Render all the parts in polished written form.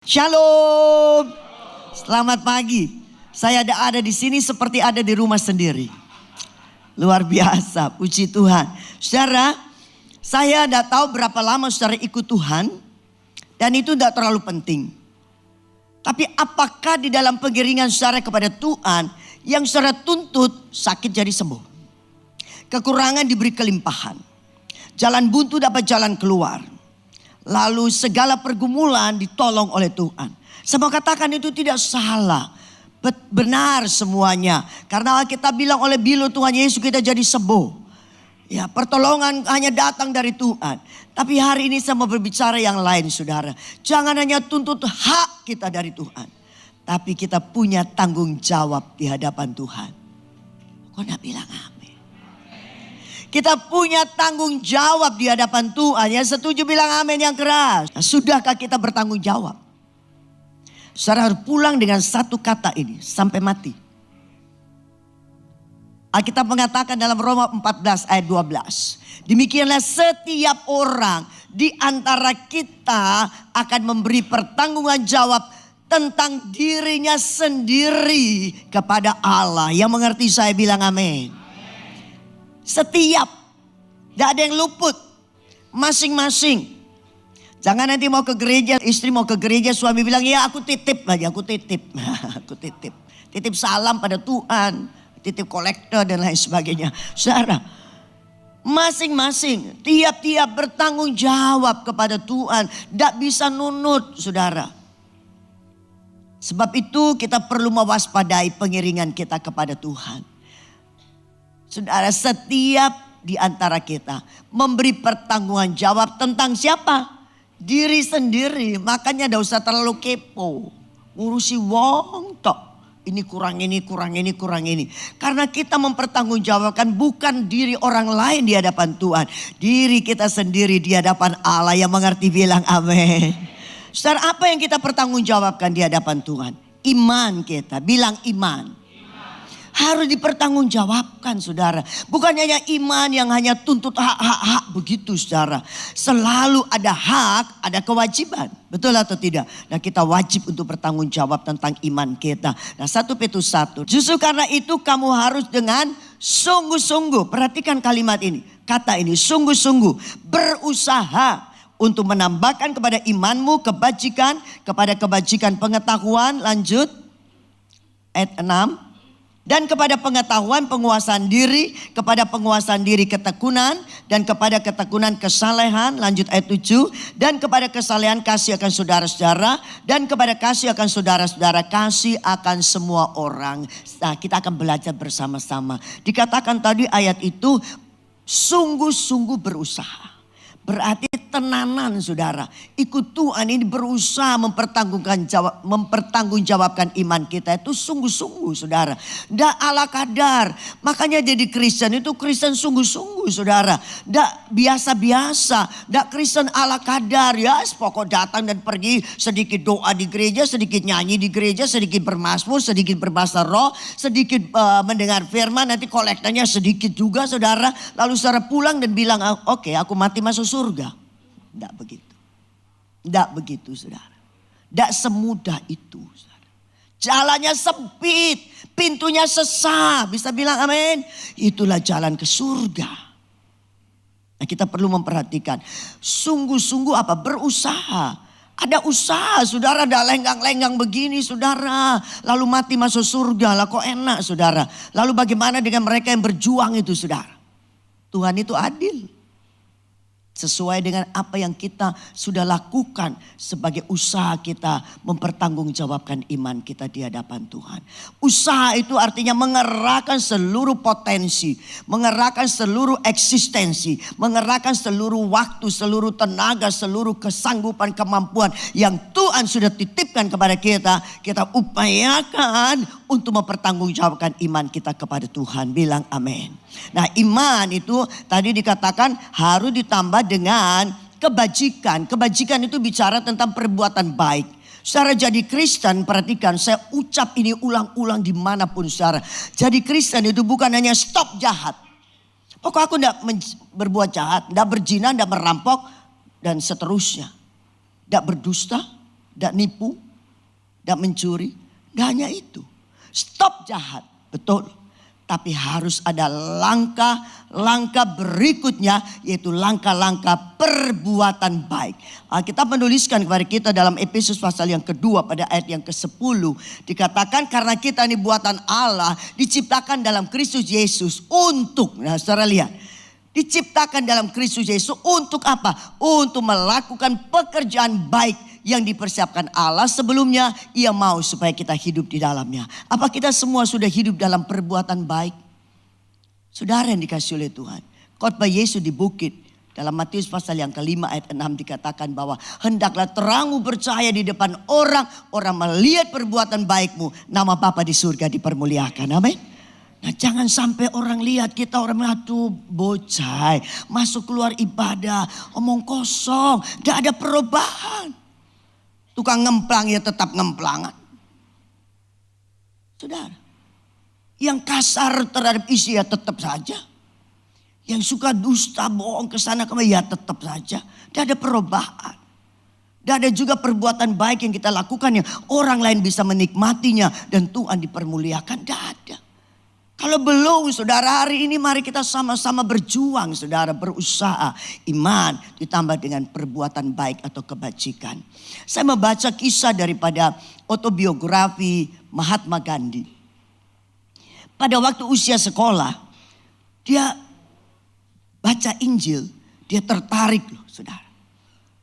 Shalom. Selamat pagi. Saya ada di sini seperti ada di rumah sendiri. Luar biasa, puji Tuhan. Saudara, saya tidak tahu berapa lama saudara ikut Tuhan. Dan itu tidak terlalu penting. Tapi apakah di dalam pengiringan saudara kepada Tuhan, yang saudara tuntut sakit jadi sembuh. Kekurangan diberi kelimpahan. Jalan buntu dapat jalan keluar. Lalu segala pergumulan ditolong oleh Tuhan. Saya mau katakan itu tidak salah. Benar semuanya. Karena kita bilang oleh bila Tuhan Yesus kita jadi sembuh. Ya, pertolongan hanya datang dari Tuhan. Tapi hari ini saya mau berbicara yang lain saudara. Jangan hanya tuntut hak kita dari Tuhan. Tapi kita punya tanggung jawab di hadapan Tuhan. Kok gak bilang amin? Kita punya tanggung jawab di hadapan Tuhan. Yang setuju bilang amin yang keras. Nah, sudahkah kita bertanggung jawab? Saudara harus pulang dengan satu kata ini sampai mati. Alkitab mengatakan dalam Roma 14 ayat 12. Demikianlah setiap orang di antara kita akan memberi pertanggungan jawab tentang dirinya sendiri kepada Allah. Yang mengerti saya bilang amin. Setiap, tidak ada yang luput, masing-masing. Jangan nanti mau ke gereja, istri mau ke gereja, suami bilang ya aku titip aja, aku titip. Aku titip. Titip salam pada Tuhan, titip kolektor dan lain sebagainya. Saudara, masing-masing, tiap-tiap bertanggung jawab kepada Tuhan. Tidak bisa nunut saudara. Sebab itu kita perlu mewaspadai pengiringan kita kepada Tuhan. Saudara, setiap di antara kita memberi pertanggungan jawab tentang siapa? Diri sendiri. Makanya tidak usah terlalu kepo. Ngurusi wong tok. Ini kurang ini, kurang ini, kurang ini. Karena kita mempertanggungjawabkan bukan diri orang lain di hadapan Tuhan. Diri kita sendiri di hadapan Allah. Yang mengerti bilang amin. Saudara, apa yang kita pertanggungjawabkan di hadapan Tuhan? Iman kita. Bilang iman. Harus dipertanggungjawabkan saudara. Bukan hanya iman yang hanya tuntut hak begitu saudara. Selalu ada hak, ada kewajiban. Betul atau tidak? Nah kita wajib untuk bertanggung jawab tentang iman kita. Nah 1 Petrus 1. Justru karena itu kamu harus dengan sungguh-sungguh. Perhatikan kalimat ini. Kata ini sungguh-sungguh. Berusaha untuk menambahkan kepada imanmu kebajikan. Kepada kebajikan pengetahuan. Lanjut. Ayat 6. Dan kepada pengetahuan penguasaan diri, kepada penguasaan diri ketekunan, dan kepada ketekunan kesalehan, lanjut ayat 7. Dan kepada kesalehan kasih akan saudara-saudara, dan kepada kasih akan saudara-saudara, kasih akan semua orang. Nah kita akan belajar bersama-sama. Dikatakan tadi ayat itu, sungguh-sungguh berusaha. Berarti tenanan saudara. Ikut Tuhan ini berusaha mempertanggungjawabkan iman kita itu sungguh-sungguh saudara. Tidak ala kadar. Makanya jadi Kristen itu Kristen sungguh-sungguh saudara. Tidak biasa-biasa. Tidak Kristen ala kadar. Ya pokok datang dan pergi. Sedikit doa di gereja, sedikit nyanyi di gereja, sedikit bermazmur, sedikit berbahasa roh, sedikit mendengar firman. Nanti kolektanya sedikit juga saudara. Lalu saudara pulang dan bilang oke, aku mati masuk surga. Tidak begitu. Tidak begitu saudara. Tidak semudah itu saudara. Jalannya sempit. Pintunya sesat. Bisa bilang amin. Itulah jalan ke surga. Nah kita perlu memperhatikan. Sungguh-sungguh apa? Berusaha. Ada usaha saudara. Ada lenggang-lenggang begini saudara. Lalu mati masuk surga. Lah kok enak saudara. Lalu bagaimana dengan mereka yang berjuang itu saudara. Tuhan itu adil. Sesuai dengan apa yang kita sudah lakukan sebagai usaha kita mempertanggungjawabkan iman kita di hadapan Tuhan. Usaha itu artinya mengerahkan seluruh potensi, mengerahkan seluruh eksistensi, mengerahkan seluruh waktu, seluruh tenaga, seluruh kesanggupan, kemampuan yang Tuhan sudah titipkan kepada kita. Kita upayakan untuk mempertanggungjawabkan iman kita kepada Tuhan. Bilang amin. Nah iman itu tadi dikatakan harus ditambah dengan kebajikan. Kebajikan itu bicara tentang perbuatan baik. Saudara jadi Kristen, perhatikan saya ucap ini ulang-ulang dimanapun saudara. Jadi Kristen itu bukan hanya stop jahat. Pokoknya aku tidak berbuat jahat, tidak berzina, tidak merampok dan seterusnya. Tidak berdusta, tidak nipu, tidak mencuri. Tidak hanya itu. Stop jahat, betul. Tapi harus ada langkah-langkah berikutnya, yaitu langkah-langkah perbuatan baik. Kita menuliskan kepada kita dalam Efesus pasal yang kedua pada ayat yang ke-10. Dikatakan karena kita ini buatan Allah, diciptakan dalam Kristus Yesus untuk, nah saudara lihat. Diciptakan dalam Kristus Yesus untuk apa? Untuk melakukan pekerjaan baik yang dipersiapkan Allah sebelumnya. Ia mau supaya kita hidup di dalamnya. Apa kita semua sudah hidup dalam perbuatan baik? Saudara yang dikasihi oleh Tuhan. Khotbah Yesus di bukit. Dalam Matius pasal yang ke-5 ayat 6 dikatakan bahwa hendaklah terangmu bercahaya di depan orang. Orang melihat perbuatan baikmu. Nama Bapa di surga dipermuliakan. Amin. Nah jangan sampai orang lihat kita orang tuh bocah. Masuk keluar ibadah. Omong kosong. Gak ada perubahan. Tukang ngemplang ya tetap ngemplangan. Saudara. Yang kasar terhadap istri ya tetap saja. Yang suka dusta bohong ke sana kemari ya tetap saja. Tidak ada perubahan. Tidak ada juga perbuatan baik yang kita lakukan yang orang lain bisa menikmatinya. Dan Tuhan dipermuliakan. Tidak ada. Kalau belum saudara hari ini mari kita sama-sama berjuang saudara, berusaha. Iman ditambah dengan perbuatan baik atau kebajikan. Saya membaca kisah daripada autobiografi Mahatma Gandhi. Pada waktu usia sekolah dia baca Injil, dia tertarik loh saudara.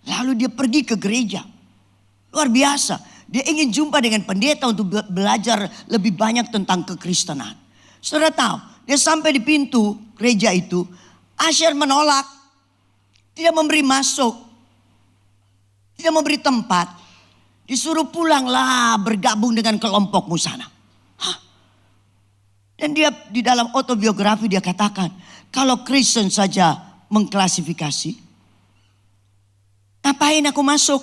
Lalu dia pergi ke gereja. Luar biasa. Dia ingin jumpa dengan pendeta untuk belajar lebih banyak tentang kekristenan. Saudara tahu, dia sampai di pintu gereja itu, usher menolak, tidak memberi masuk, tidak memberi tempat, disuruh pulanglah bergabung dengan kelompokmu sana. Hah? Dan dia di dalam autobiografi dia katakan, kalau Kristen saja mengklasifikasi, ngapain aku masuk?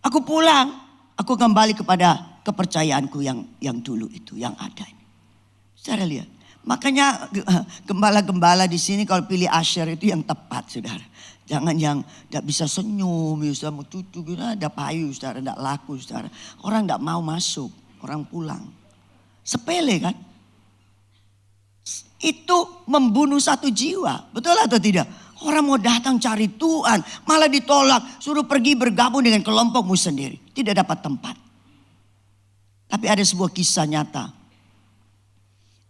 Aku pulang, aku kembali kepada kepercayaanku yang dulu itu, yang ada ini. Saudara lihat, makanya gembala-gembala di sini kalau pilih usher itu yang tepat saudara. Jangan yang tidak bisa senyum, ya saudara mau cucu gitu, ada payu saudara, tidak laku saudara. Orang tidak mau masuk, orang pulang. Sepele kan? Itu membunuh satu jiwa, betul atau tidak? Orang mau datang cari Tuhan, malah ditolak, suruh pergi bergabung dengan kelompokmu sendiri. Tidak dapat tempat. Tapi ada sebuah kisah nyata.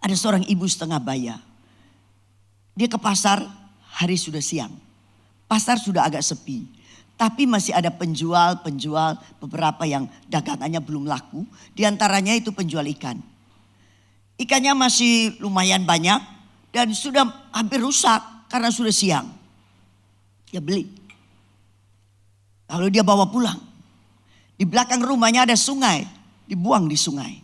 Ada seorang ibu setengah baya. Dia ke pasar, hari sudah siang. Pasar sudah agak sepi. Tapi masih ada penjual beberapa yang dagangannya belum laku. Di antaranya itu penjual ikan. Ikannya masih lumayan banyak dan sudah hampir rusak karena sudah siang. Dia beli. Lalu dia bawa pulang. Di belakang rumahnya ada sungai, dibuang di sungai.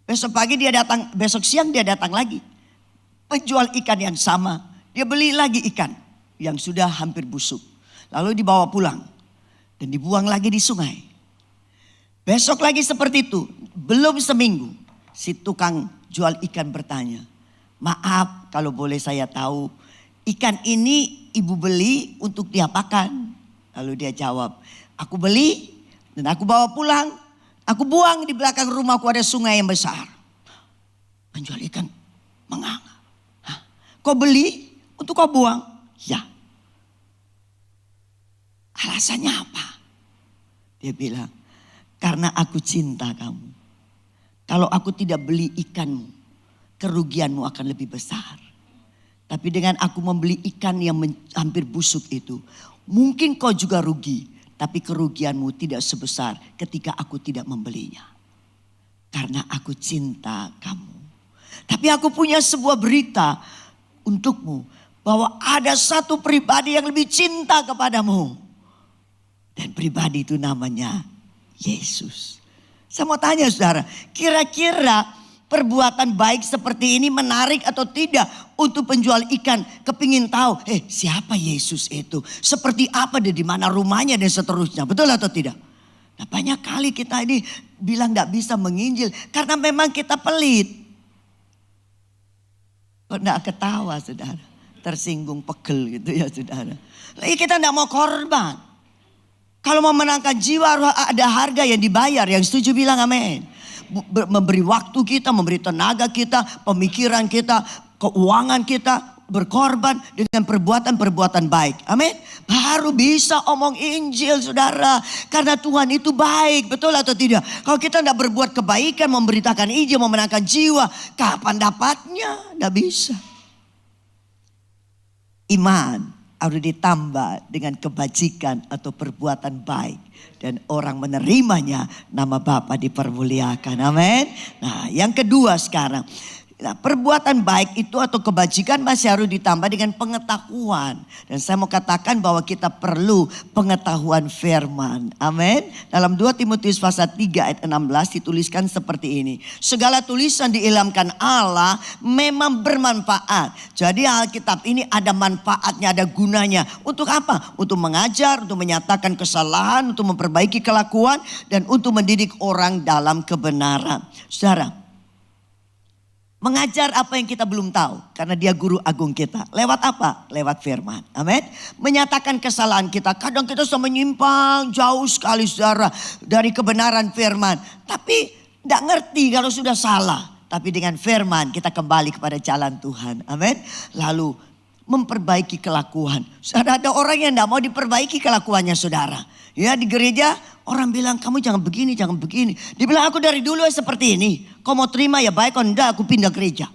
Besok pagi dia datang, besok siang dia datang lagi. Penjual ikan yang sama. Dia beli lagi ikan yang sudah hampir busuk. Lalu dibawa pulang. Dan dibuang lagi di sungai. Besok lagi seperti itu. Belum seminggu. Si tukang jual ikan bertanya. Maaf kalau boleh saya tahu. Ikan ini ibu beli untuk diapakan? Lalu dia jawab. Aku beli dan aku bawa pulang. Aku buang di belakang rumahku ada sungai yang besar. Penjual ikan menganga. Hah? Kau beli untuk kau buang? Ya. Alasannya apa? Dia bilang, karena aku cinta kamu. Kalau aku tidak beli ikanmu, kerugianmu akan lebih besar. Tapi dengan aku membeli ikan yang hampir busuk itu, mungkin kau juga rugi. Tapi kerugianmu tidak sebesar ketika aku tidak membelinya. Karena aku cinta kamu. Tapi aku punya sebuah berita untukmu. Bahwa ada satu pribadi yang lebih cinta kepadamu. Dan pribadi itu namanya Yesus. Saya mau tanya saudara. Kira-kira perbuatan baik seperti ini menarik atau tidak untuk penjual ikan kepingin tahu, siapa Yesus itu, seperti apa dia, di mana rumahnya dan seterusnya, betul atau tidak? Nah banyak kali kita ini bilang tidak bisa menginjil karena memang kita pelit. Kok tidak ketawa saudara, tersinggung pegel gitu ya saudara. Lagi kita tidak mau korban. Kalau mau menangkan jiwa harus ada harga yang dibayar. Yang setuju bilang amin. Memberi waktu kita, memberi tenaga kita, pemikiran kita, keuangan kita. Berkorban dengan perbuatan-perbuatan baik. Amin. Baru bisa omong Injil saudara. Karena Tuhan itu baik. Betul atau tidak? Kalau kita tidak berbuat kebaikan, memberitakan Injil, memenangkan jiwa. Kapan dapatnya? Tidak bisa. Iman harus ditambah dengan kebajikan atau perbuatan baik. Dan orang menerimanya, nama Bapa dipermuliakan. Amin. Nah, yang kedua sekarang. Nah, perbuatan baik itu atau kebajikan masih harus ditambah dengan pengetahuan. Dan saya mau katakan bahwa kita perlu pengetahuan firman. Amin. Dalam 2 Timotius pasal 3 ayat 16 dituliskan seperti ini. Segala tulisan diilhamkan Allah memang bermanfaat. Jadi Alkitab ini ada manfaatnya, ada gunanya. Untuk apa? Untuk mengajar, untuk menyatakan kesalahan, untuk memperbaiki kelakuan. Dan untuk mendidik orang dalam kebenaran. Saudara. Mengajar apa yang kita belum tahu. Karena dia guru agung kita. Lewat apa? Lewat firman. Amin. Menyatakan kesalahan kita. Kadang kita sudah menyimpang jauh sekali saudara. Dari kebenaran firman. Tapi tidak ngerti kalau sudah salah. Tapi dengan firman kita kembali kepada jalan Tuhan. Amin. Lalu memperbaiki kelakuan. Saudara, ada orang yang tidak mau diperbaiki kelakuannya saudara. Ya di gereja orang bilang kamu jangan begini, jangan begini. Dia bilang aku dari dulu seperti ini. Kau mau terima ya baik, kalau enggak aku pindah gereja.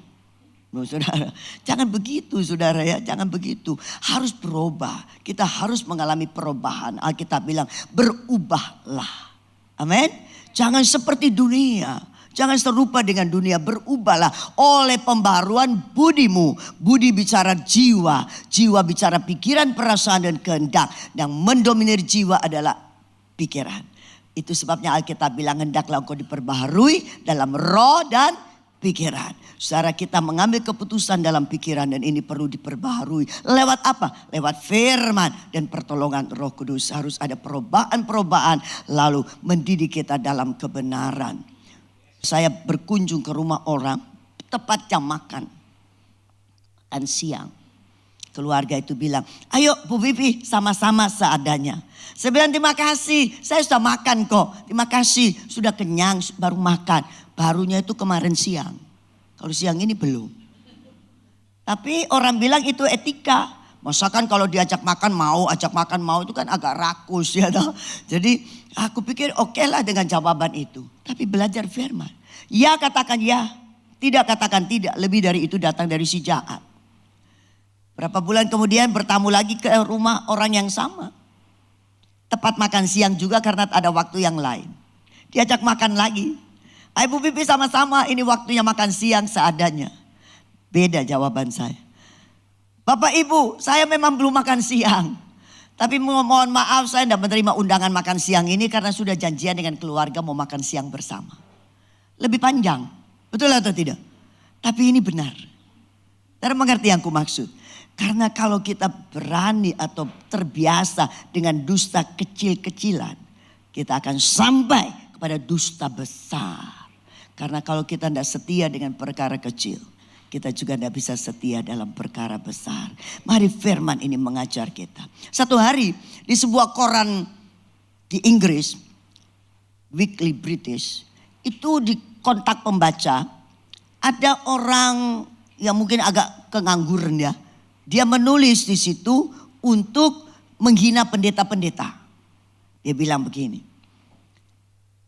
Loh, saudara, jangan begitu saudara ya, jangan begitu. Harus berubah, kita harus mengalami perubahan. Alkitab bilang berubahlah. Amin. Jangan seperti dunia. Jangan serupa dengan dunia, berubahlah oleh pembaruan budimu. Budi bicara jiwa, jiwa bicara pikiran, perasaan dan kehendak. Yang mendominir jiwa adalah pikiran. Itu sebabnya Alkitab bilang hendaklah engkau diperbaharui dalam roh dan pikiran. Saudara, kita mengambil keputusan dalam pikiran dan ini perlu diperbaharui. Lewat apa? Lewat firman dan pertolongan Roh Kudus. Harus ada perubahan-perubahan lalu mendidik kita dalam kebenaran. Saya berkunjung ke rumah orang tepat jam makan dan siang. Keluarga itu bilang, ayo Bu Bibi sama-sama seadanya. Saya bilang terima kasih, saya sudah makan kok. Terima kasih, sudah kenyang baru makan. Barunya itu kemarin siang. Kalau siang ini belum. Tapi orang bilang itu etika. Masakan kalau diajak makan mau, ajak makan mau itu kan agak rakus ya. Jadi aku pikir oke lah dengan jawaban itu. Tapi belajar firman. Ya katakan ya, tidak katakan tidak. Lebih dari itu datang dari si jahat. Berapa bulan kemudian bertamu lagi ke rumah orang yang sama. Tepat makan siang juga karena ada waktu yang lain. Diajak makan lagi. Ayo Bu Bibi sama-sama, ini waktunya makan siang seadanya. Beda jawaban saya. Bapak Ibu, saya memang belum makan siang. Tapi mohon maaf saya tidak menerima undangan makan siang ini karena sudah janjian dengan keluarga mau makan siang bersama. Lebih panjang, betul atau tidak? Tapi ini benar. Saudara mengerti yang ku maksud? Karena kalau kita berani atau terbiasa dengan dusta kecil-kecilan, kita akan sampai kepada dusta besar. Karena kalau kita tidak setia dengan perkara kecil, kita juga tidak bisa setia dalam perkara besar. Mari firman ini mengajar kita. Satu hari di sebuah koran di Inggris, Weekly British, itu di kontak pembaca, ada orang yang mungkin agak kengangguran ya. Dia menulis di situ untuk menghina pendeta-pendeta. Dia bilang begini.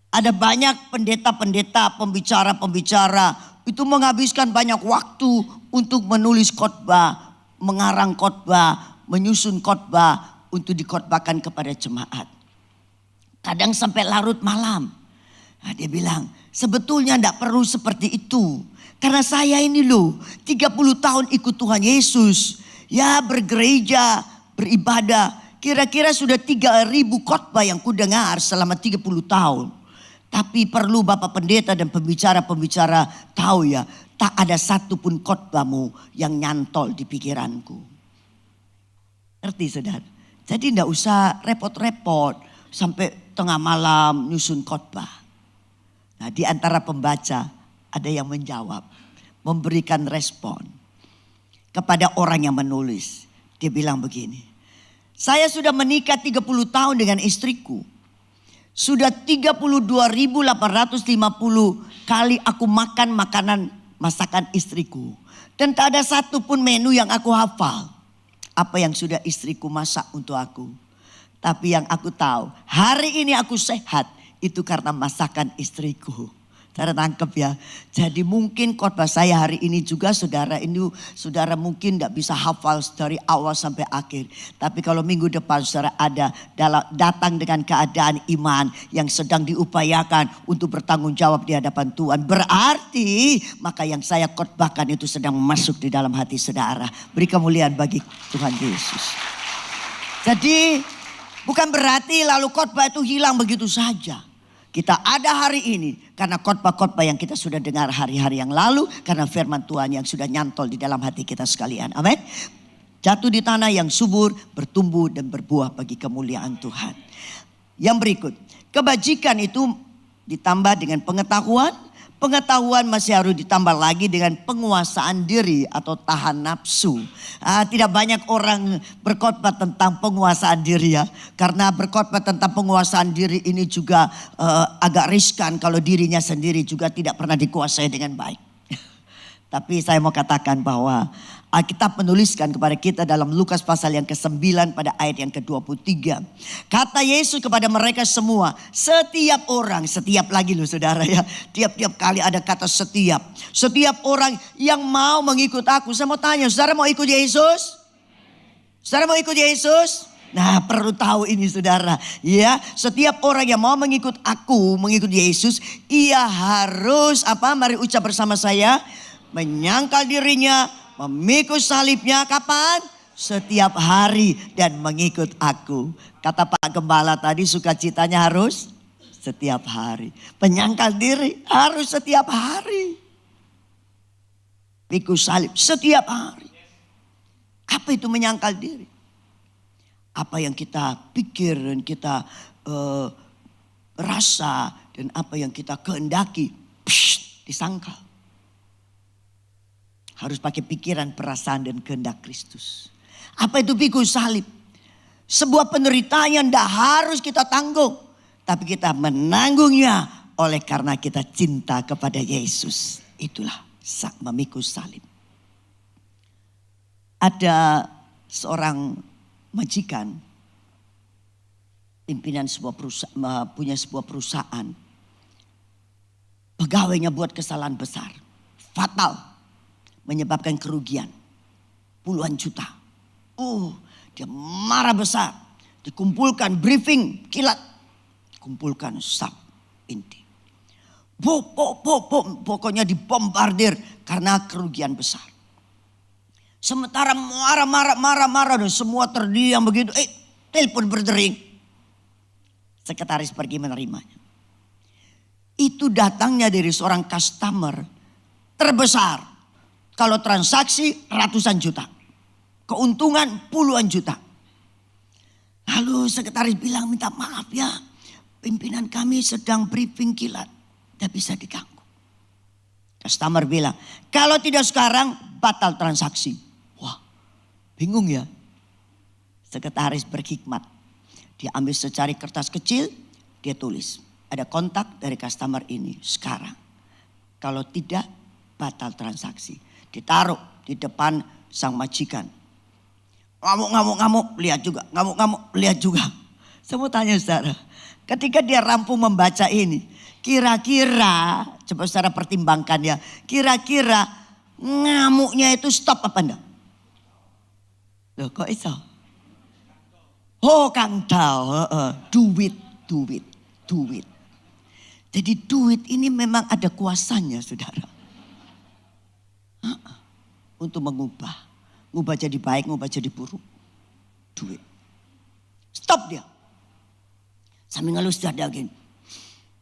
Ada banyak pendeta-pendeta, pembicara-pembicara itu menghabiskan banyak waktu untuk menulis khotbah, mengarang khotbah, menyusun khotbah untuk dikhotbahkan kepada jemaat. Kadang sampai larut malam. Nah, dia bilang, sebetulnya tidak perlu seperti itu. Karena saya ini loh 30 tahun ikut Tuhan Yesus. Ya bergereja, beribadah. Kira-kira sudah 3.000 khotbah yang kudengar selama 30 tahun. Tapi perlu Bapak Pendeta dan pembicara-pembicara tahu ya. Tak ada satupun khotbahmu yang nyantol di pikiranku. Ngerti saudara? Jadi tidak usah repot-repot sampai tengah malam nyusun khotbah. Nah di antara pembaca ada yang menjawab. Memberikan respon kepada orang yang menulis. Dia bilang begini. Saya sudah menikah 30 tahun dengan istriku. Sudah 32.850 kali aku makan makanan masakan istriku. Dan tak ada satupun menu yang aku hafal. Apa yang sudah istriku masak untuk aku. Tapi yang aku tahu, hari ini aku sehat. Itu karena masakan istriku. Saudara tangkap ya. Jadi mungkin khotbah saya hari ini juga saudara mungkin tidak bisa hafal dari awal sampai akhir. Tapi kalau minggu depan saudara datang dengan keadaan iman yang sedang diupayakan untuk bertanggung jawab di hadapan Tuhan. Berarti maka yang saya khotbahkan itu sedang masuk di dalam hati saudara. Beri kemuliaan bagi Tuhan Yesus. Jadi bukan berarti lalu khotbah itu hilang begitu saja. Kita ada hari ini karena khotbah-khotbah yang kita sudah dengar hari-hari yang lalu. Karena firman Tuhan yang sudah nyantol di dalam hati kita sekalian. Amin. Jatuh di tanah yang subur, bertumbuh dan berbuah bagi kemuliaan Tuhan. Yang berikut, kebajikan itu ditambah dengan pengetahuan. Pengetahuan masih harus ditambah lagi dengan penguasaan diri atau tahan nafsu. Tidak banyak orang berkhotbah tentang penguasaan diri ya. Karena berkhotbah tentang penguasaan diri ini juga agak riskan kalau dirinya sendiri juga tidak pernah dikuasai dengan baik. Tapi saya mau katakan bahwa Alkitab menuliskan kepada kita dalam Lukas pasal yang ke-9 pada ayat yang ke-23. Kata Yesus kepada mereka semua, setiap orang, setiap lagi loh saudara ya. Tiap-tiap kali ada kata setiap. Setiap orang yang mau mengikut aku. Saya mau tanya, saudara mau ikut Yesus? Saudara mau ikut Yesus? Nah perlu tahu ini saudara. Ya, setiap orang yang mau mengikut aku, mengikut Yesus. Ia harus apa? Mari ucap bersama saya. Menyangkal dirinya, memikul salibnya kapan? Setiap hari dan mengikut aku. Kata Pak Gembala tadi sukacitanya harus setiap hari. Menyangkal diri harus setiap hari. Pikul salib setiap hari. Apa itu menyangkal diri? Apa yang kita pikir dan kita rasa dan apa yang kita kehendaki disangkal. Harus pakai pikiran, perasaan dan kehendak Kristus. Apa itu pikul salib? Sebuah penderitaan yang tidak harus kita tanggung. Tapi kita menanggungnya oleh karena kita cinta kepada Yesus. Itulah memikul salib. Ada seorang majikan. Pimpinan punya sebuah perusahaan. Pegawainya buat kesalahan besar. Fatal. Menyebabkan kerugian puluhan juta. Dia marah besar. Dikumpulkan briefing kilat. Kumpulkan staf inti. Pokoknya dibombardir karena kerugian besar. Sementara marah dan semua terdiam begitu. Telepon berdering. Sekretaris pergi menerimanya. Itu datangnya dari seorang customer terbesar. Kalau transaksi ratusan juta. Keuntungan puluhan juta. Lalu sekretaris bilang minta maaf ya. Pimpinan kami sedang briefing kilat. Tidak bisa diganggu. Customer bilang kalau tidak sekarang batal transaksi. Wah bingung ya. Sekretaris berhikmat. Dia ambil secari kertas kecil. Dia tulis. Ada kontak dari customer ini sekarang. Kalau tidak batal transaksi. Ditaruh di depan sang majikan. Ngamuk, lihat juga. Ngamuk, lihat juga. Saya mau tanya saudara. Ketika dia rampung membaca ini. Kira-kira, coba saudara pertimbangkan ya. Kira-kira ngamuknya itu stop apa enggak? Loh kok iso? Kang tahu. Duit. Jadi duit ini memang ada kuasanya saudara. Untuk ngubah jadi baik, ngubah jadi buruk. Duit. Stop dia. Sambil ngelus dada gini.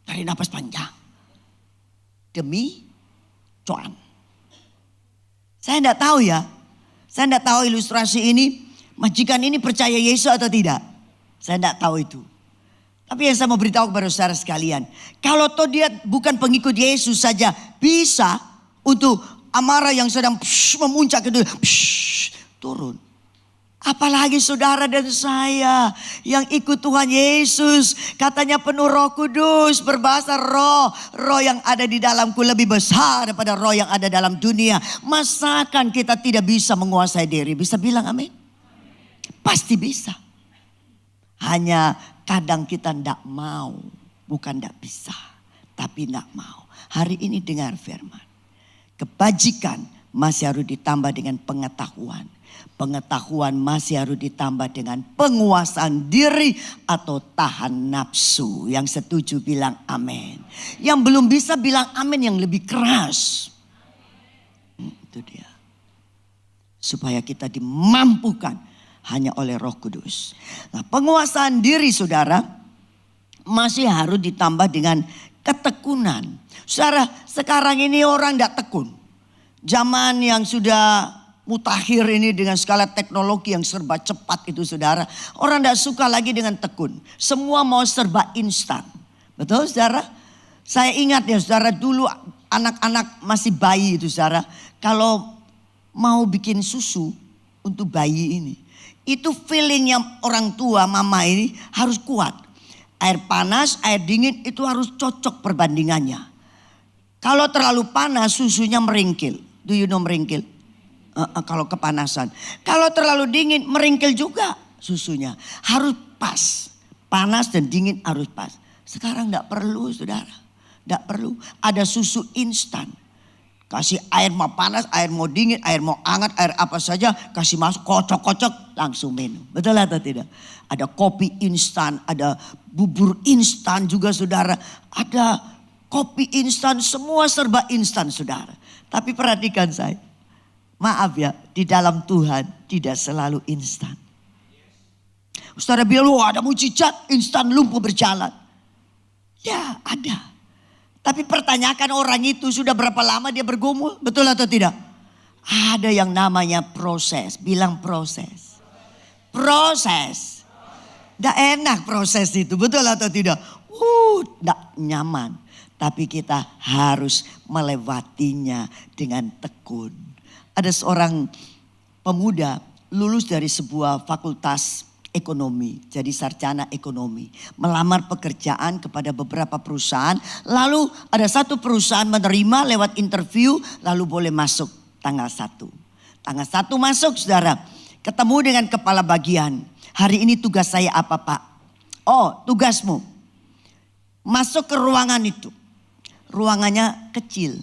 Tarik napas panjang. Demi cuan. Saya enggak tahu ya. Saya enggak tahu ilustrasi ini. Majikan ini percaya Yesus atau tidak. Saya enggak tahu itu. Tapi yang saya mau beritahu kepada saudara sekalian. Kalau toh dia bukan pengikut Yesus saja. Bisa untuk amarah yang sedang memuncak itu turun. Apalagi saudara dan saya yang ikut Tuhan Yesus. Katanya penuh Roh Kudus, berbahasa roh. Roh yang ada di dalamku lebih besar daripada roh yang ada dalam dunia. Masakan kita tidak bisa menguasai diri? Bisa bilang amin? Pasti bisa. Hanya kadang kita tidak mau. Bukan tidak bisa, tapi tidak mau. Hari ini dengar firman. Kebajikan masih harus ditambah dengan pengetahuan. Pengetahuan masih harus ditambah dengan penguasaan diri atau tahan nafsu. Yang setuju bilang amin. Yang belum bisa bilang amin yang lebih keras. Itu dia. Supaya kita dimampukan hanya oleh Roh Kudus. Nah, penguasaan diri saudara masih harus ditambah dengan ketekunan. Saudara, sekarang ini orang tidak tekun. Zaman yang sudah mutakhir ini dengan skala teknologi yang serba cepat itu saudara. Orang tidak suka lagi dengan tekun. Semua mau serba instan. Betul saudara? Saya ingat ya saudara, dulu anak-anak masih bayi itu saudara. Kalau mau bikin susu untuk bayi ini. Itu feelingnya orang tua mama ini harus kuat. Air panas, air dingin itu harus cocok perbandingannya. Kalau terlalu panas susunya meringkil. Do you know meringkil? Kalau kepanasan. Kalau terlalu dingin meringkil juga susunya. Harus pas. Panas dan dingin harus pas. Sekarang tidak perlu saudara. Tidak perlu. Ada susu instan. Kasih air mau panas, air mau dingin, air mau hangat, air apa saja. Kasih masuk kocok-kocok langsung minum. Betul atau tidak? Ada kopi instan, ada bubur instan juga saudara. Ada kopi instan, semua serba instan saudara. Tapi perhatikan saya. Maaf ya, di dalam Tuhan tidak selalu instan. Saudara bilang, ada mujizat instan lumpuh berjalan. Ya ada. Tapi pertanyakan orang itu sudah berapa lama dia bergumul, betul atau tidak? Ada yang namanya proses, bilang proses. Proses. Tidak enak proses itu, betul atau tidak? Tidak nyaman. Tapi kita harus melewatinya dengan tekun. Ada seorang pemuda lulus dari sebuah fakultas ekonomi. Jadi sarjana ekonomi. Melamar pekerjaan kepada beberapa perusahaan. Lalu ada satu perusahaan menerima lewat interview. Lalu boleh masuk tanggal 1. Tanggal 1 masuk saudara. Ketemu dengan kepala bagian. Hari ini tugas saya apa Pak? Oh tugasmu. Masuk ke ruangan itu. Ruangannya kecil.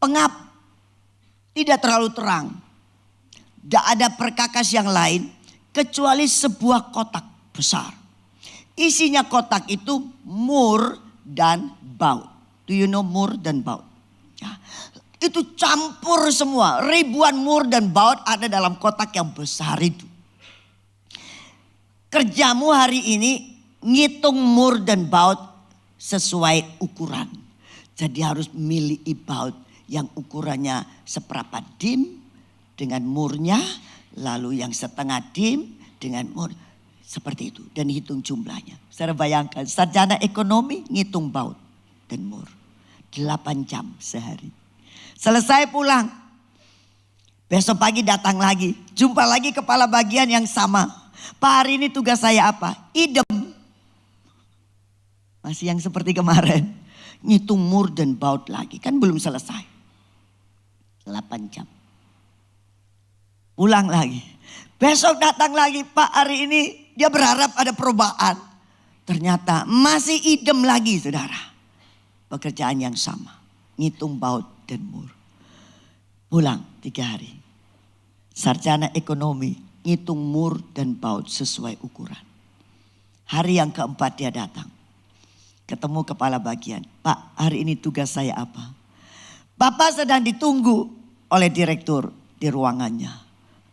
Pengap. Tidak terlalu terang. Tidak ada perkakas yang lain. Kecuali sebuah kotak besar. Isinya kotak itu mur dan baut. Do you know mur dan baut? Ya. Itu campur semua. Ribuan mur dan baut ada dalam kotak yang besar itu. Kerjamu hari ini ngitung mur dan baut sesuai ukuran. Jadi harus milih baut yang ukurannya seperempat dim dengan murnya. Lalu yang setengah dim dengan mur. Seperti itu. Dan hitung jumlahnya. Saya bayangkan sarjana ekonomi ngitung baut dan mur. 8 jam sehari. Selesai pulang. Besok pagi datang lagi. Jumpa lagi kepala bagian yang sama. Pak hari ini tugas saya apa? Idem. Masih yang seperti kemarin. Ngitung mur dan baut lagi. Kan belum selesai. 8 jam. Pulang lagi. Besok datang lagi. Pak hari ini dia berharap ada perubahan. Ternyata masih idem lagi saudara. Pekerjaan yang sama. Ngitung baut dan mur. Pulang 3 hari. Sarjana ekonomi. Ngitung mur dan baut sesuai ukuran. Hari yang keempat dia datang. Ketemu kepala bagian. Pak hari ini tugas saya apa? Bapak sedang ditunggu oleh direktur di ruangannya.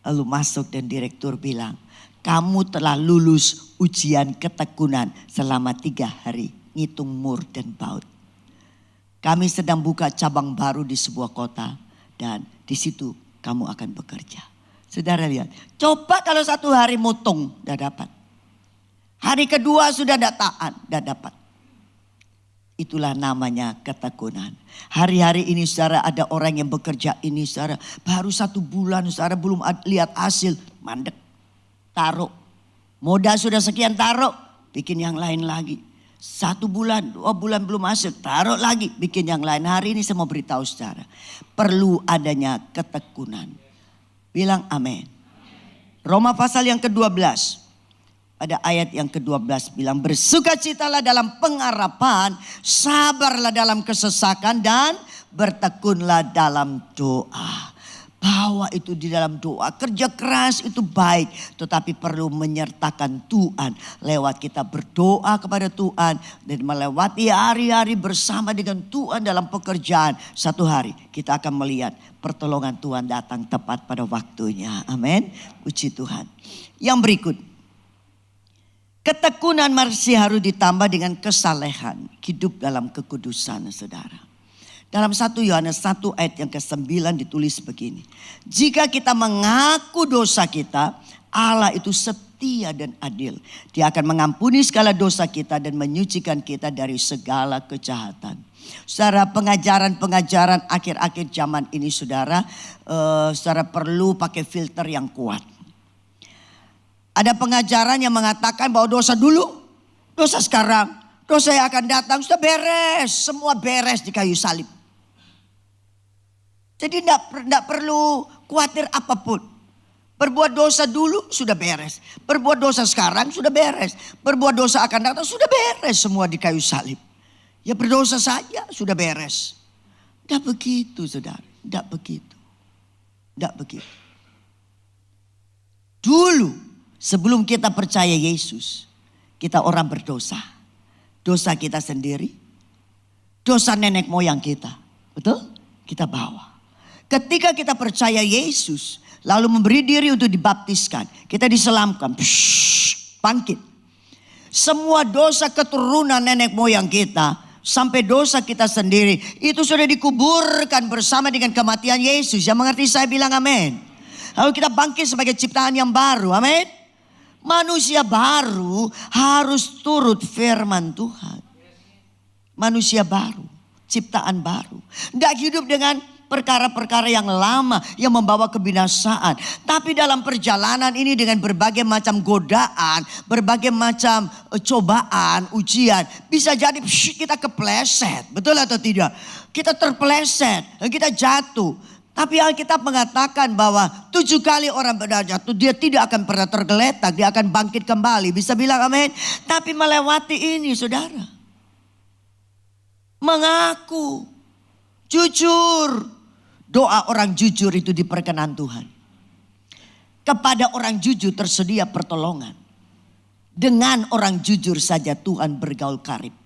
Lalu masuk dan direktur bilang, kamu telah lulus ujian ketekunan selama 3 hari. Ngitung mur dan baut. Kami sedang buka cabang baru di sebuah kota. Dan di situ kamu akan bekerja. Saudara lihat. Coba kalau 1 hari mutung, tidak dapat. Hari kedua sudah tidak taat, tidak dapat. Itulah namanya ketekunan. Hari-hari ini saudara ada orang yang bekerja ini saudara. Baru 1 bulan saudara belum lihat hasil. Mandek taruh. Modal sudah sekian taruh, bikin yang lain lagi. 1 bulan, 2 bulan belum masuk, taruh lagi, bikin yang lain. Hari ini saya mau beritahu saudara, perlu adanya ketekunan. Bilang amin. Roma pasal yang ke-12, pada ayat yang ke-12 bilang, bersukacitalah dalam pengharapan, sabarlah dalam kesesakan, dan bertekunlah dalam doa. Bawa itu di dalam doa. Kerja keras itu baik, tetapi perlu menyertakan Tuhan. Lewat kita berdoa kepada Tuhan dan melewati hari-hari bersama dengan Tuhan dalam pekerjaan. Satu hari kita akan melihat pertolongan Tuhan datang tepat pada waktunya. Amin. Puji Tuhan. Yang berikut. Ketekunan masih harus ditambah dengan kesalehan. Hidup dalam kekudusan, saudara. Dalam 1 Yohanes 1 ayat yang ke-9 ditulis begini. Jika kita mengaku dosa kita, Allah itu setia dan adil. Dia akan mengampuni segala dosa kita dan menyucikan kita dari segala kejahatan. Saudara, pengajaran-pengajaran akhir-akhir zaman ini saudara perlu pakai filter yang kuat. Ada pengajaran yang mengatakan bahwa dosa dulu, dosa sekarang, dosa yang akan datang sudah beres. Semua beres di kayu salib. Jadi tidak perlu khawatir apapun. Berbuat dosa dulu sudah beres. Berbuat dosa sekarang sudah beres. Berbuat dosa akan datang sudah beres semua di kayu salib. Ya berdosa saja sudah beres. Tidak begitu saudara. Tidak begitu. Tidak begitu. Dulu sebelum kita percaya Yesus. Kita orang berdosa. Dosa kita sendiri. Dosa nenek moyang kita. Betul? Kita bawa. Ketika kita percaya Yesus, lalu memberi diri untuk dibaptiskan, kita diselamkan, bangkit. Semua dosa keturunan nenek moyang kita, sampai dosa kita sendiri, itu sudah dikuburkan bersama dengan kematian Yesus. Yang mengerti saya bilang amin. Lalu kita bangkit sebagai ciptaan yang baru, amin. Manusia baru harus turut firman Tuhan. Manusia baru, ciptaan baru. Tidak hidup dengan perkara-perkara yang lama yang membawa kebinasaan. Tapi dalam perjalanan ini dengan berbagai macam godaan, berbagai macam cobaan, ujian. Bisa jadi kita kepleset, betul atau tidak? Kita terpleset, kita jatuh. Tapi Alkitab mengatakan bahwa 7 kali orang benar jatuh, dia tidak akan pernah tergeletak, dia akan bangkit kembali. Bisa bilang amin? Tapi melewati ini saudara. Mengaku, jujur. Doa orang jujur itu diperkenan Tuhan. Kepada orang jujur tersedia pertolongan. Dengan orang jujur saja Tuhan bergaul karib.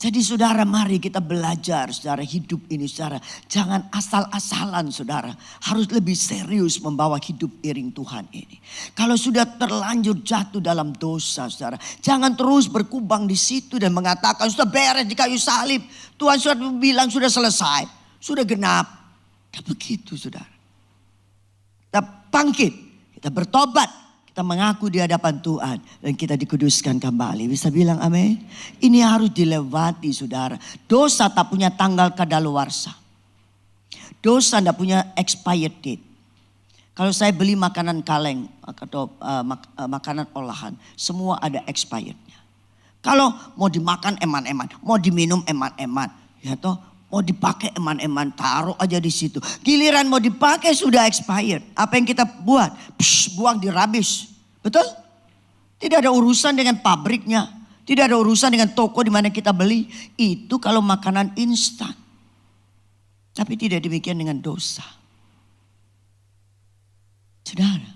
Jadi saudara, mari kita belajar saudara hidup ini saudara. Jangan asal-asalan saudara. Harus lebih serius membawa hidup iring Tuhan ini. Kalau sudah terlanjur jatuh dalam dosa saudara. Jangan terus berkubang di situ dan mengatakan sudah beres di kayu salib. Tuhan sudah bilang sudah selesai. Sudah genap. Tidak begitu saudara. Kita bangkit. Kita bertobat. Kita mengaku di hadapan Tuhan. Dan kita dikuduskan kembali. Bisa bilang amin. Ini harus dilewati saudara. Dosa tak punya tanggal kadaluarsa. Dosa tidak punya expired date. Kalau saya beli makanan kaleng. Atau makanan olahan. Semua ada expirednya. Kalau mau dimakan eman-eman. Mau diminum eman-eman. Ya toh. Mau dipakai eman-eman, taruh aja di situ. Giliran mau dipakai sudah expired. Apa yang kita buat? Buang di rubbish. Betul? Tidak ada urusan dengan pabriknya. Tidak ada urusan dengan toko di mana kita beli. Itu kalau makanan instan. Tapi tidak demikian dengan dosa. Saudara,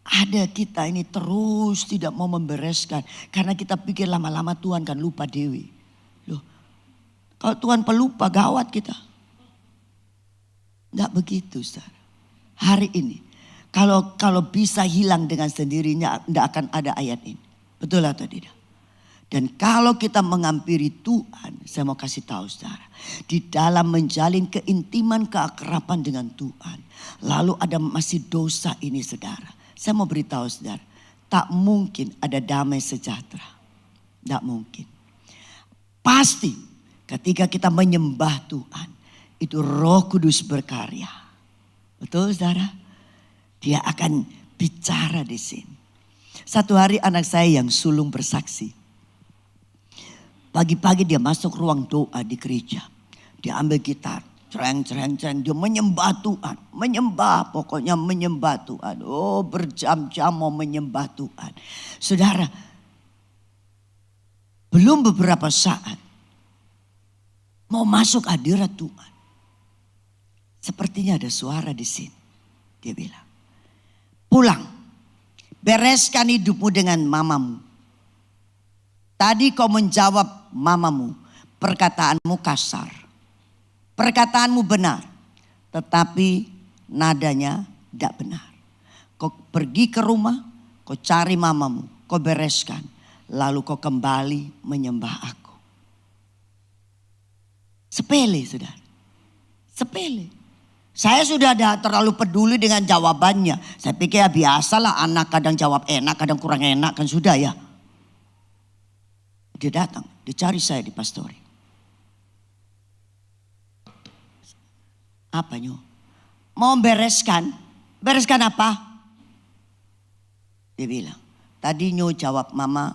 ada kita ini terus tidak mau membereskan. Karena kita pikir lama-lama Tuhan kan lupa Dewi. Kalau Tuhan pelupa gawat kita. Tidak begitu saudara. Hari ini. Kalau bisa hilang dengan sendirinya. Tidak akan ada ayat ini. Betul atau tidak? Dan kalau kita menghampiri Tuhan. Saya mau kasih tahu saudara. Di dalam menjalin keintiman keakraban dengan Tuhan. Lalu ada masih dosa ini saudara. Saya mau beritahu saudara. Tak mungkin ada damai sejahtera. Tidak mungkin. Pasti. Ketika kita menyembah Tuhan, itu Roh Kudus berkarya. Betul saudara? Dia akan bicara di sini. Satu hari anak saya yang sulung bersaksi. Pagi-pagi dia masuk ruang doa di gereja. Dia ambil gitar. Cereng. Dia menyembah Tuhan. Pokoknya menyembah Tuhan. Oh, berjam-jam mau menyembah Tuhan. Saudara, belum beberapa saat mau masuk hadirat Tuhan. Sepertinya ada suara di sini. Dia bilang, pulang. Bereskan hidupmu dengan mamamu. Tadi kau menjawab mamamu. Perkataanmu kasar. Perkataanmu benar. Tetapi nadanya tidak benar. Kau pergi ke rumah. Kau cari mamamu. Kau bereskan. Lalu kau kembali menyembah aku. Sepele, saudara. Sepele. Saya sudah terlalu peduli dengan jawabannya. Saya pikir ya biasalah, anak kadang jawab enak, kadang kurang enak, kan sudah ya. Dia datang, dia cari saya di pastori. Apa nyo? Mau bereskan? Bereskan apa? Dia bilang, tadi nyo jawab mama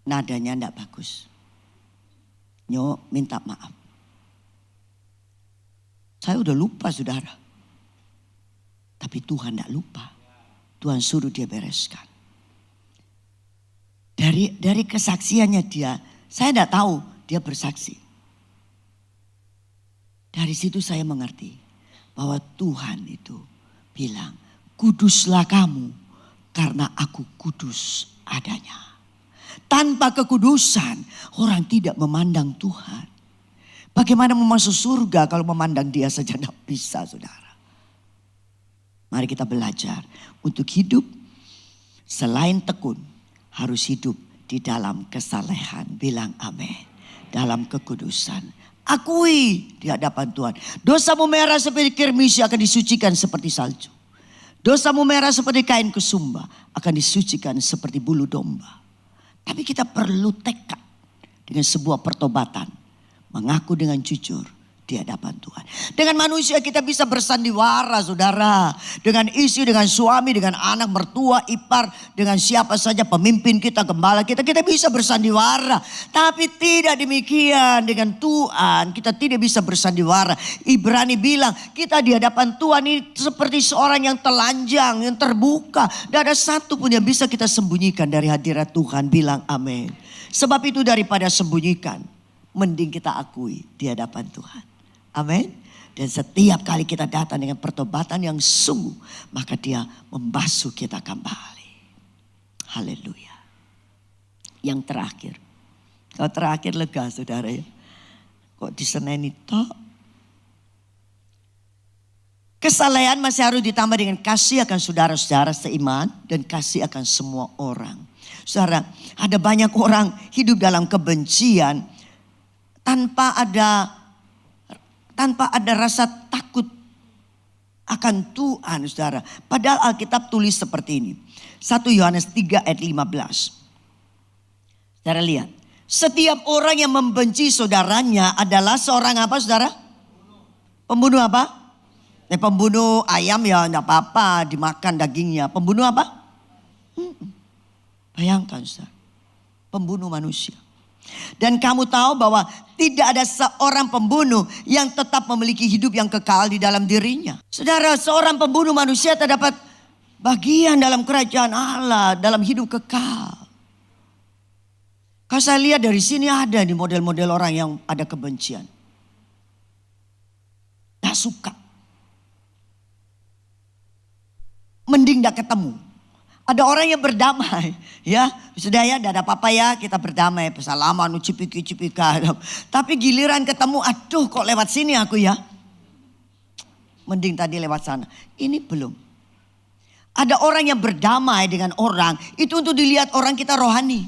nadanya enggak bagus. Nyo minta maaf. Saya udah lupa, saudara. Tapi Tuhan tidak lupa. Tuhan suruh dia bereskan. Dari kesaksiannya dia, saya tidak tahu dia bersaksi. Dari situ saya mengerti bahwa Tuhan itu bilang, kuduslah kamu karena aku kudus adanya. Tanpa kekudusan orang tidak memandang Tuhan. Bagaimana mau masuk surga kalau memandang dia saja tidak bisa, saudara. Mari kita belajar untuk hidup selain tekun. Harus hidup di dalam kesalehan. Bilang amin. Dalam kekudusan. Akui di hadapan Tuhan. Dosamu merah seperti kirmisi akan disucikan seperti salju. Dosamu merah seperti kain kesumba akan disucikan seperti bulu domba. Tapi kita perlu tekad dengan sebuah pertobatan. Mengaku dengan jujur di hadapan Tuhan. Dengan manusia kita bisa bersandiwara, saudara. Dengan istri, dengan suami, dengan anak, mertua, ipar. Dengan siapa saja, pemimpin kita, gembala kita. Kita bisa bersandiwara. Tapi tidak demikian dengan Tuhan. Kita tidak bisa bersandiwara. Ibrani bilang kita di hadapan Tuhan ini seperti seorang yang telanjang, yang terbuka. Tidak ada satu pun yang bisa kita sembunyikan dari hadirat Tuhan. Bilang amin. Sebab itu daripada sembunyikan, mending kita akui di hadapan Tuhan. Amin. Dan setiap kali kita datang dengan pertobatan yang sungguh, maka dia membasuh kita kembali. Haleluya. Yang terakhir. Kalau terakhir lega, saudara ya. Kok diseneni toh? Kesalehan masih harus ditambah dengan kasih akan saudara-saudara seiman. Dan kasih akan semua orang. Saudara, ada banyak orang hidup dalam kebencian. Tanpa ada rasa takut akan Tuhan, saudara. Padahal Alkitab tulis seperti ini. 1 Yohanes 3 ayat 15. Saudara lihat. Setiap orang yang membenci saudaranya adalah seorang apa, saudara? Pembunuh apa? Pembunuh ayam ya enggak apa-apa, dimakan dagingnya. Pembunuh apa? Bayangkan, saudara. Pembunuh manusia. Dan kamu tahu bahwa tidak ada seorang pembunuh yang tetap memiliki hidup yang kekal di dalam dirinya. Saudara, seorang pembunuh manusia terdapat bagian dalam kerajaan Allah, dalam hidup kekal. Kalau saya lihat dari sini ada di model-model orang yang ada kebencian. Gak suka. Mending gak ketemu. Ada orang yang berdamai, ya sudah ya, tidak ada apa-apa ya, kita berdamai, bersalaman, cipika. Tapi giliran ketemu, aduh kok lewat sini aku ya. Mending tadi lewat sana. Ini belum. Ada orang yang berdamai dengan orang, itu untuk dilihat orang kita rohani.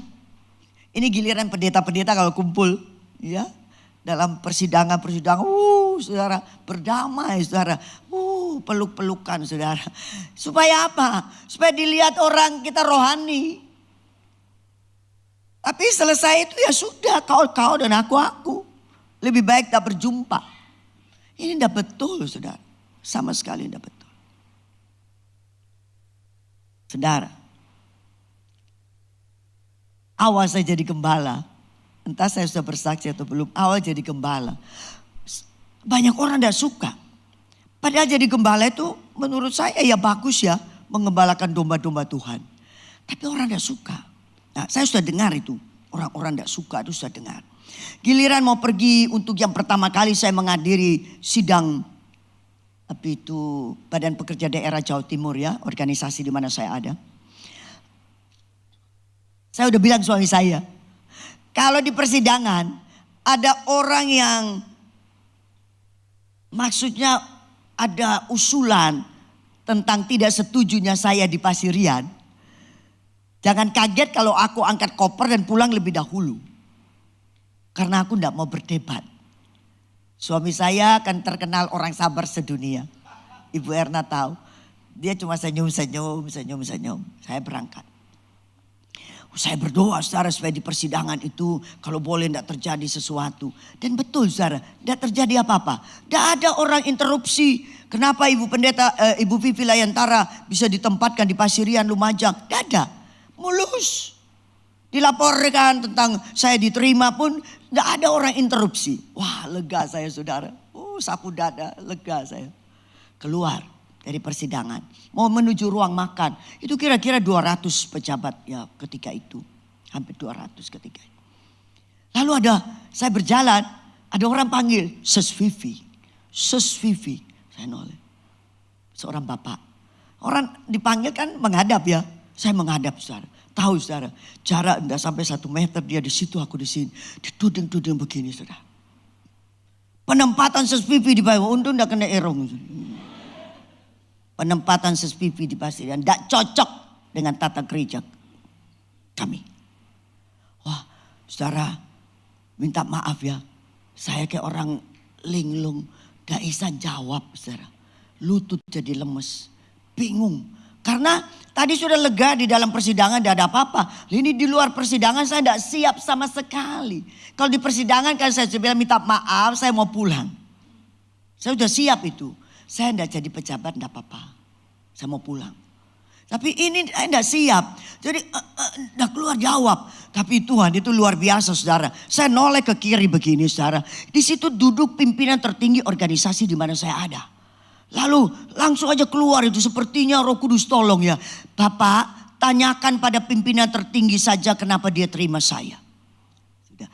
Ini giliran pendeta-pendeta kalau kumpul, ya, dalam persidangan, saudara, berdamai, saudara. Peluk-pelukan, saudara. Supaya apa? Supaya dilihat orang kita rohani. Tapi selesai itu ya sudah, kau dan aku. Lebih baik tak berjumpa. Ini tidak betul, saudara. Sama sekali tidak betul. Saudara, awal saya jadi gembala, entah saya sudah bersaksi atau belum, awal jadi gembala. Banyak orang tidak suka. Padahal jadi gembala itu menurut saya ya bagus ya, mengembalakan domba-domba Tuhan. Tapi orang tidak suka. Nah, saya sudah dengar itu, orang-orang tidak suka itu sudah dengar. Giliran mau pergi untuk yang pertama kali saya menghadiri sidang Badan Pekerja Daerah Jawa Timur ya, organisasi di mana saya ada. Saya udah bilang suami saya, kalau di persidangan ada orang yang maksudnya ada usulan tentang tidak setujunya saya di Pasirian, jangan kaget kalau aku angkat koper dan pulang lebih dahulu. Karena aku tidak mau berdebat. Suami saya kan terkenal orang sabar sedunia. Ibu Erna tahu. Dia cuma senyum. Saya berangkat. Saya berdoa saudara supaya di persidangan itu kalau boleh tidak terjadi sesuatu. Dan betul saudara, tidak terjadi apa-apa. Tidak ada orang interupsi. Kenapa Ibu Vivi Layantara bisa ditempatkan di Pasirian Lumajang? Tidak ada. Mulus. Dilaporkan tentang saya diterima pun tidak ada orang interupsi. Wah, lega saya saudara. Sapu dada, lega saya. Keluar dari persidangan. Mau menuju ruang makan. Itu kira-kira 200 pejabat ya ketika itu. Hampir 200 ketika itu. Lalu saya berjalan. Ada orang panggil. Sus Vivi. Saya noleh. Seorang bapak. Orang dipanggil kan menghadap ya. Saya menghadap saudara. Tahu saudara, jarak tidak sampai 1 meter, dia di situ, aku di sini. Dituding begini saudara. Penempatan Sus Vivi di bawah, untung tidak kena erong. Penempatan Sus Vivi di Pasirian tidak cocok dengan tata gereja kami. Wah saudara, minta maaf ya. Saya kayak orang linglung, gak bisa jawab saudara. Lutut jadi lemes, bingung. Karena tadi sudah lega di dalam persidangan tidak ada apa-apa. Ini di luar persidangan saya tidak siap sama sekali. Kalau di persidangan kan saya bilang minta maaf, saya mau pulang. Saya sudah siap itu. Saya tidak jadi pejabat tidak apa-apa. Saya mau pulang. Tapi ini saya tidak siap. Jadi tidak keluar jawab. Tapi Tuhan itu luar biasa saudara. Saya noleh ke kiri begini saudara. Di situ duduk pimpinan tertinggi organisasi di mana saya ada. Lalu langsung aja keluar itu, sepertinya Roh Kudus tolong ya. Bapak, tanyakan pada pimpinan tertinggi saja kenapa dia terima saya. Sudah.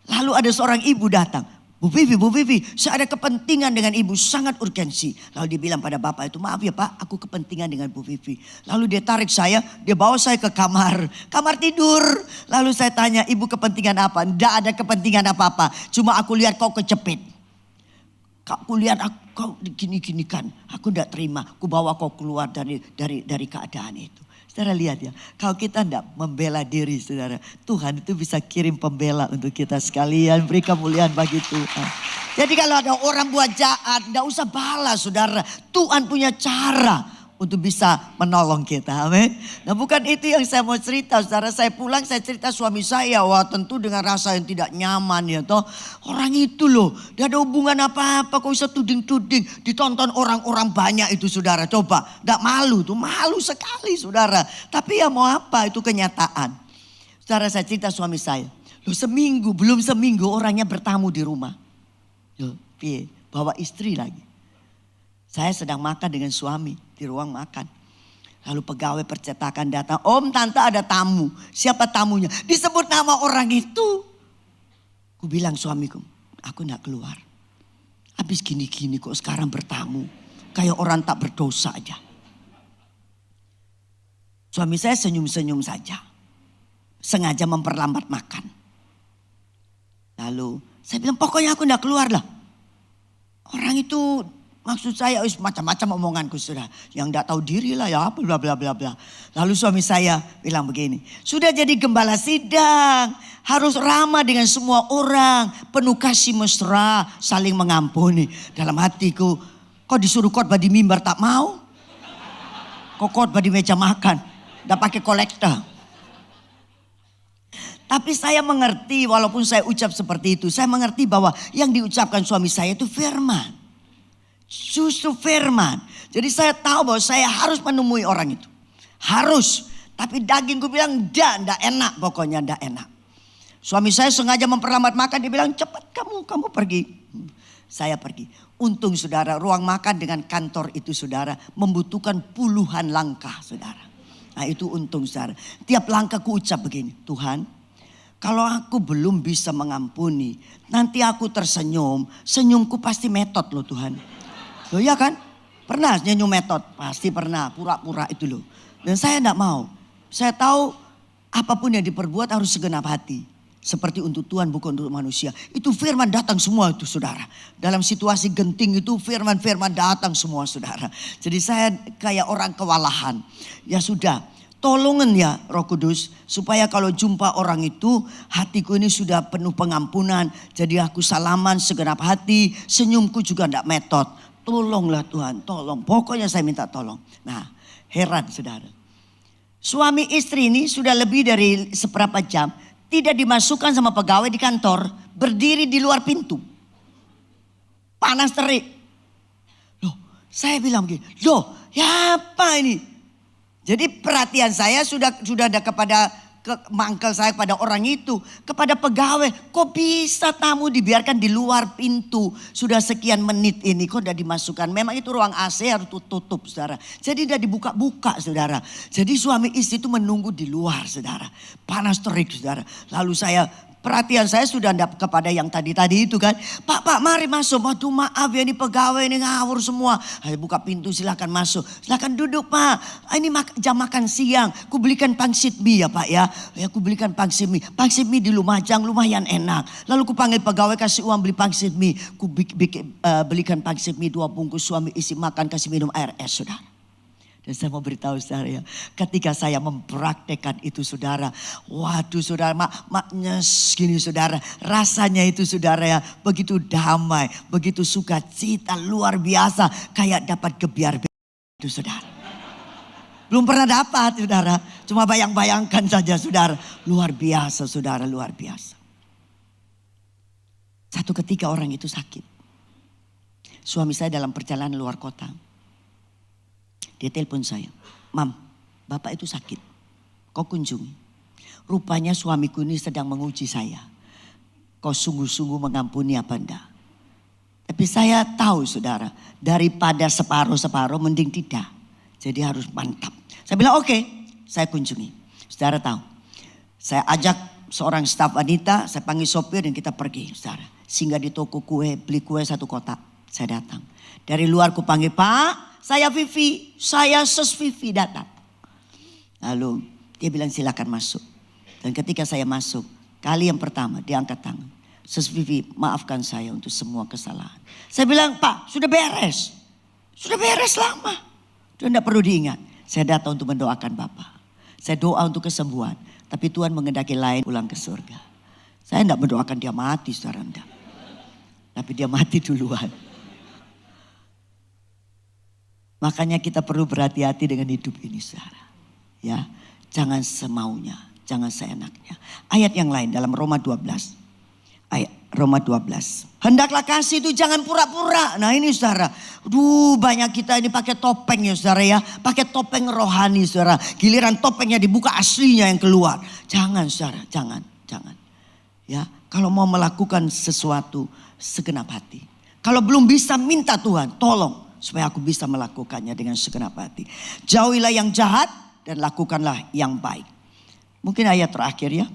Lalu ada seorang ibu datang. Bu Vivi, saya ada kepentingan dengan ibu, sangat urgensi. Lalu dia bilang pada bapak itu, maaf ya Pak, aku kepentingan dengan Bu Vivi. Lalu dia tarik saya, dia bawa saya ke kamar tidur. Lalu saya tanya, ibu kepentingan apa? Tidak ada kepentingan apa-apa, cuma aku lihat kau kecepit. Aku lihat kau gini-gini kan, aku tidak terima. Aku bawa kau keluar dari keadaan itu. Saudara lihat ya, kalau kita tidak membela diri saudara, Tuhan itu bisa kirim pembela untuk kita sekalian. Beri kemuliaan bagi Tuhan. Jadi kalau ada orang buat jahat, tidak usah balas saudara. Tuhan punya cara untuk bisa menolong kita. Amin. Nah bukan itu yang saya mau cerita saudara. Saya pulang saya cerita suami saya. Wah tentu dengan rasa yang tidak nyaman ya toh. Orang itu loh. Dia ada hubungan apa-apa kok bisa tuding-tuding. Ditonton orang-orang banyak itu saudara. Coba. Tidak malu tuh. Malu sekali saudara. Tapi ya mau apa itu kenyataan. Saudara saya cerita suami saya. Loh belum seminggu orangnya bertamu di rumah. Loh bawa istri lagi. Saya sedang makan dengan suami di ruang makan. Lalu pegawai percetakan datang. Om tante ada tamu. Siapa tamunya? Disebut nama orang itu. Aku bilang suamiku, aku gak keluar. Habis gini-gini kok sekarang bertamu. Kayak orang tak berdosa aja. Suami saya senyum-senyum saja. Sengaja memperlambat makan. Lalu saya bilang pokoknya aku gak keluar lah. Orang itu... Maksud saya macam-macam omonganku sudah. Yang tidak tahu diri lah ya bla bla bla bla. Lalu suami saya bilang begini. Sudah jadi gembala sidang. Harus ramah dengan semua orang. Penuh kasih mesra. Saling mengampuni. Dalam hatiku. Kok disuruh khotbah di mimbar tak mau? Kok khotbah di meja makan? Udah pakai kolektor. Tapi saya mengerti walaupun saya ucap seperti itu. Saya mengerti bahwa yang diucapkan suami saya itu firman. Justru firman. Jadi saya tahu bahwa saya harus menemui orang itu. Harus. Tapi dagingku bilang enggak enak, pokoknya enggak enak. Suami saya sengaja memperlambat makan, dia bilang cepat kamu pergi. Saya pergi. Untung saudara, ruang makan dengan kantor itu saudara membutuhkan puluhan langkah saudara. Nah itu untung saudara. Tiap langkah ku ucap begini, Tuhan kalau aku belum bisa mengampuni, nanti aku tersenyum, senyumku pasti metode loh Tuhan. Loh ya kan? Pernah senyum metode? Pasti pernah, pura-pura itu loh. Dan saya enggak mau. Saya tahu apapun yang diperbuat harus segenap hati. Seperti untuk Tuhan bukan untuk manusia. Itu firman datang semua itu saudara. Dalam situasi genting itu firman-firman datang semua saudara. Jadi saya kayak orang kewalahan. Ya sudah, tolongan ya Roh Kudus. Supaya kalau jumpa orang itu hatiku ini sudah penuh pengampunan. Jadi aku salaman segenap hati. Senyumku juga tidak metode. Tolonglah Tuhan, tolong. Pokoknya saya minta tolong. Nah heran saudara. Suami istri ini sudah lebih dari seberapa jam. Tidak dimasukkan sama pegawai di kantor. Berdiri di luar pintu. Panas terik. Loh saya bilang begini. Loh ya apa ini? Jadi perhatian saya sudah ada kepada mangkel saya kepada orang itu. Kepada pegawai. Kok bisa tamu dibiarkan di luar pintu. Sudah sekian menit ini kok tidak dimasukkan. Memang itu ruang AC harus tutup saudara. Jadi tidak dibuka-buka saudara. Jadi suami istri itu menunggu di luar saudara. Panas terik saudara. Lalu perhatian saya sudah kepada yang tadi itu kan. Pak mari masuk. Waduh maaf ya ini pegawai ini ngawur semua. Ayo buka pintu silakan masuk. Silakan duduk Pak. Ini jam makan siang. Ku belikan pangsit mie ya Pak ya. Ya ku belikan pangsit mie. Pangsit mie di Lumajang lumayan enak. Lalu ku panggil pegawai kasih uang beli pangsit mie. Ku belikan pangsit mie 2 bungkus, suami isi makan kasih minum air es saudara. Dan saya mau beritahu saudara ya, ketika saya mempraktekkan itu saudara, waduh saudara, nyes gini saudara, rasanya itu saudara ya, begitu damai, begitu sukacita luar biasa, kayak dapat gebiar itu saudara. Belum pernah dapat saudara, cuma bayangkan saja saudara, luar biasa saudara, luar biasa. Satu ketika orang itu sakit, suami saya dalam perjalanan luar kota. Dia telepon saya, Mam, bapak itu sakit, kau kunjungi. Rupanya suamiku ini sedang menguji saya. Kau sungguh-sungguh mengampuni apa enggak? Tapi saya tahu saudara, daripada separuh-separuh mending tidak. Jadi harus mantap. Saya bilang oke, saya kunjungi. Saudara tahu, saya ajak seorang staf wanita, saya panggil sopir dan kita pergi saudara. Singgah di toko kue, beli kue 1 kotak. Saya datang. Dari luar ku panggil, Pak. Saya Vivi, saya Sus Vivi datang. Lalu dia bilang silakan masuk. Dan ketika saya masuk, kali yang pertama dia angkat tangan. Sus Vivi maafkan saya untuk semua kesalahan. Saya bilang Pak sudah beres. Sudah beres lama. Sudah tidak perlu diingat. Saya datang untuk mendoakan Bapak. Saya doa untuk kesembuhan. Tapi Tuhan mengendaki lain pulang ke surga. Saya tidak mendoakan dia mati saudara enggak. Tapi dia mati duluan. Makanya kita perlu berhati-hati dengan hidup ini saudara. Ya, jangan semaunya, jangan seenaknya. Ayat yang lain dalam Roma 12. Ayat Roma 12. Hendaklah kasih itu jangan pura-pura. Nah ini saudara. Banyak kita ini pakai topeng ya saudara ya. Pakai topeng rohani saudara. Giliran topengnya dibuka aslinya yang keluar. Jangan saudara, jangan. Ya, kalau mau melakukan sesuatu segenap hati. Kalau belum bisa minta Tuhan, tolong. Supaya aku bisa melakukannya dengan segenap hati. Jauhilah yang jahat dan lakukanlah yang baik. Mungkin ayat terakhir ya.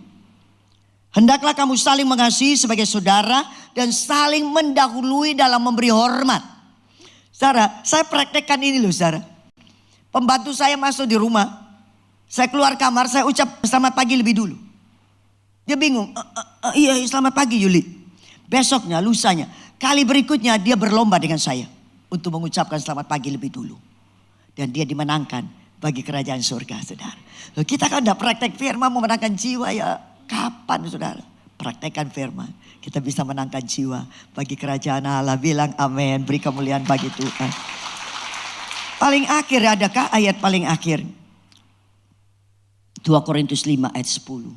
Hendaklah kamu saling mengasihi sebagai saudara dan saling mendahului dalam memberi hormat. Saudara, saya praktekkan ini loh saudara. Pembantu saya masuk di rumah. Saya keluar kamar, saya ucap selamat pagi lebih dulu. Dia bingung. Iya selamat pagi Yuli. Besoknya, lusanya. Kali berikutnya dia berlomba dengan saya. Untuk mengucapkan selamat pagi lebih dulu. Dan dia dimenangkan bagi kerajaan surga saudara. Loh, kita kan udah praktek firman memenangkan jiwa ya. Kapan saudara? Praktekkan firman. Kita bisa menangkan jiwa bagi kerajaan Allah. Bilang amin. Beri kemuliaan bagi Tuhan. Paling akhir adakah ayat paling akhir? 2 Korintus 5 ayat 10.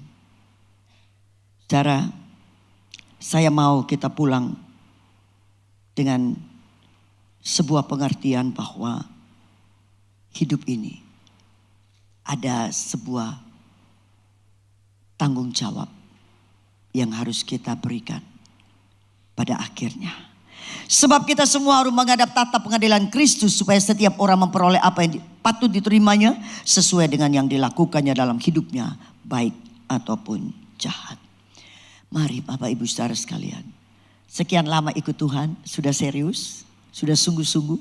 Saudara, saya mau kita pulang dengan sebuah pengertian bahwa hidup ini ada sebuah tanggung jawab yang harus kita berikan pada akhirnya. Sebab kita semua harus menghadap tata pengadilan Kristus supaya setiap orang memperoleh apa yang patut diterimanya sesuai dengan yang dilakukannya dalam hidupnya, baik ataupun jahat. Mari Bapak Ibu Saudara sekalian, sekian lama ikut Tuhan, sudah serius, sudah sungguh-sungguh,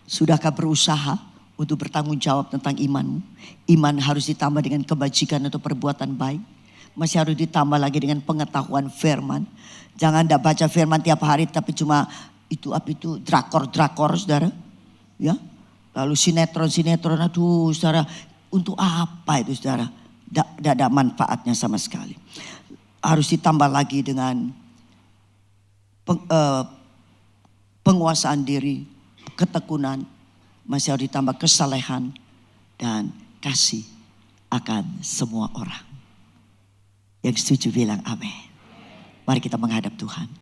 sudahkah berusaha untuk bertanggung jawab tentang imanmu? Iman harus ditambah dengan kebajikan atau perbuatan baik. Masih harus ditambah lagi dengan pengetahuan firman. Jangan tidak baca firman tiap hari tapi cuma itu drakor saudara. Ya. Lalu sinetron, aduh saudara, untuk apa itu saudara? Tidak ada manfaatnya sama sekali. Harus ditambah lagi dengan penguasaan diri, ketekunan. Masih harus ditambah kesalehan dan kasih akan semua orang. Yang setuju bilang amin. Mari kita menghadap Tuhan.